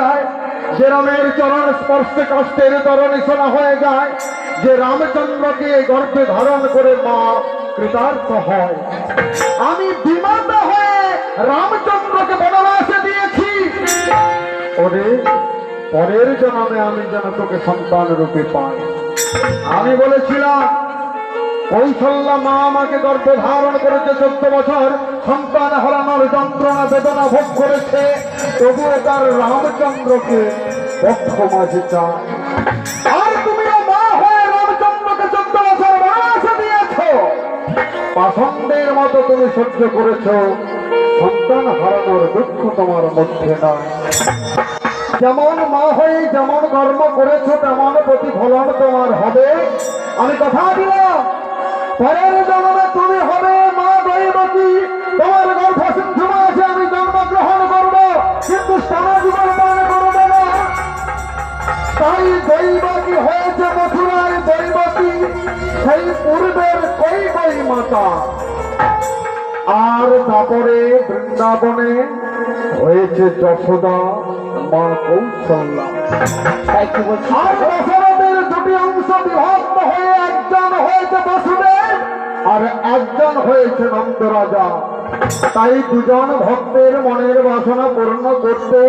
যায়, যে রামের চরণ স্পর্শে কষ্টের তরণী শোনা হয়ে যায়, যে রামচন্দ্রকে গর্ভে ধারণ করে মা কৃতার্থ হয়। আমি বিমাতা হয়ে রামচন্দ্রকে বনবাসে দিয়েছি, ওরে পরের জন্মে আমি যেন তোকে সন্তান রূপে পাই। আমি বলেছিলাম কৌশল্যা মা আমাকে গর্ভে ধারণ করেছে 14 বছর, সন্তান হারানোর যন্ত্রণা বেদনা ভোগ করেছে, তবুও তার রামচন্দ্রকে পক্ষ মাঝে চায়। আর তুমিও মা হয়ে রামচন্দ্রকে 14 বছর বনবাসে দিয়েছ, পাষণ্ডের মতো তুমি সহ্য করেছ, সন্তান হারানোর দুঃখ তোমার মধ্যে নয়। যেমন মা হয়ে যেমন কর্ম করেছো তেমন প্রতিফলন তোমার হবে। আমি কথা দিলাম পরের জন্মে তুমি হবে মা দৈবকী, তোমার গর্ভসিন্ধু মাঝে আমি জন্মগ্রহণ করব, কিন্তু সারা জীবন পান করবে না। তাই দৈবকী হয়েছে মথুরায় দৈবকী, সেই পূর্বের কই মাতা। আর তারপরে বৃন্দাবনে হয়েছে যশোদা মা কৌশল্যা। আর দশরথের দুটি অংশ বিভক্ত হয়ে একজন হয়েছে বসুদেব আর একজন হয়েছে নন্দরাজা। তাই দুজন ভক্তের মনের বাসনা পূর্ণ করতে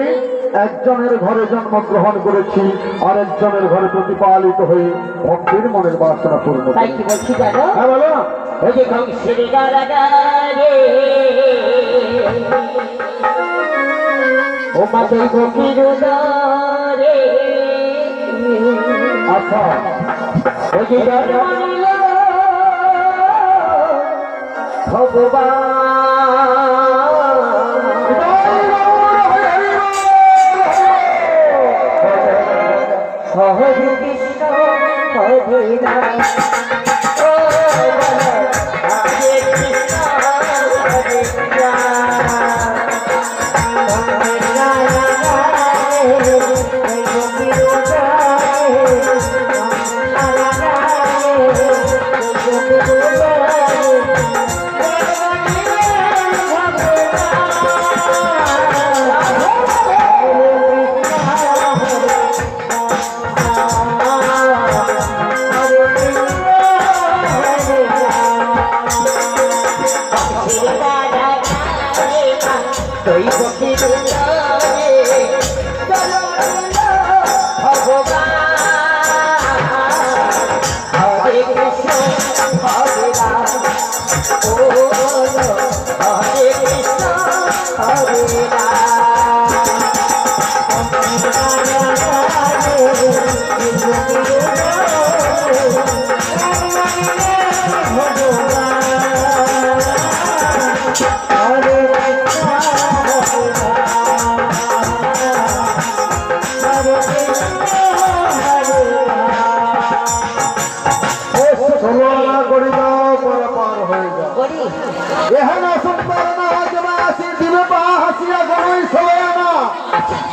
একজনের ঘরে জন্মগ্রহণ করেছি, আর একজনের ঘরে প্রতিপালিত হয়ে ভক্তের মনের বাসনা পূর্ণ। তাই কি বলছি জানো? হ্যাঁ বলো না। ওই যে কংসের কারাগারে ও মা দৈবকীর উদরে, আচ্ছা ওই যে জন্মাইল ভগবান। হরে কৃষ্ণ হরে রাম, ও হরে কৃষ্ণ হরে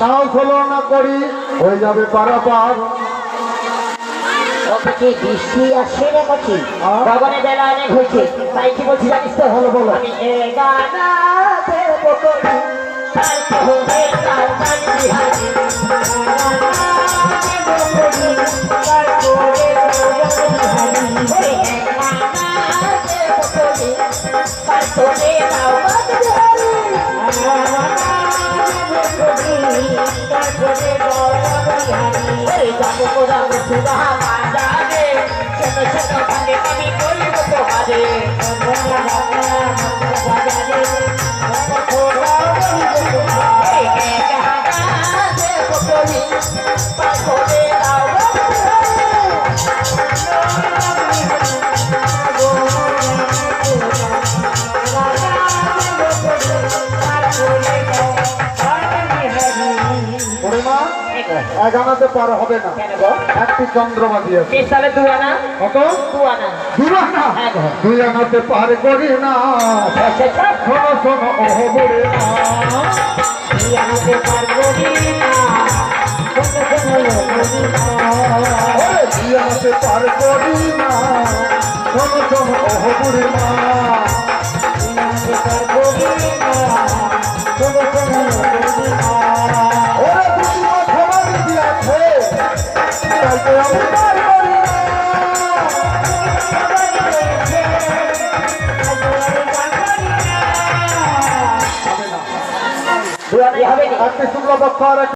তাও ছলনা করি হয়ে যাবে পারাপার। বৃষ্টি আসছে না করছি, ভগবানের বেলা অনেক হয়েছে, তাই কি বলছি জানিস তো? হলো বলো। এক আনাতে পার হবে না, একটি চন্দ্রমা দিয়েছে। তাহলে 2 আনা। কত? 2 আনা। 2 আনা? 2 আনাতে পার করি না, শোনো শোনো ওহ বলে না, 2 আনাতে পার করি না, 2 আনাতে পার করি না, শোনো শোনো ওহ বলে না, 2 আনাতে পার করি না, শোনো শোনো ওহ বলে না। দুয়ানি হবে না। একটি শুক্লপক্ষ আর একটি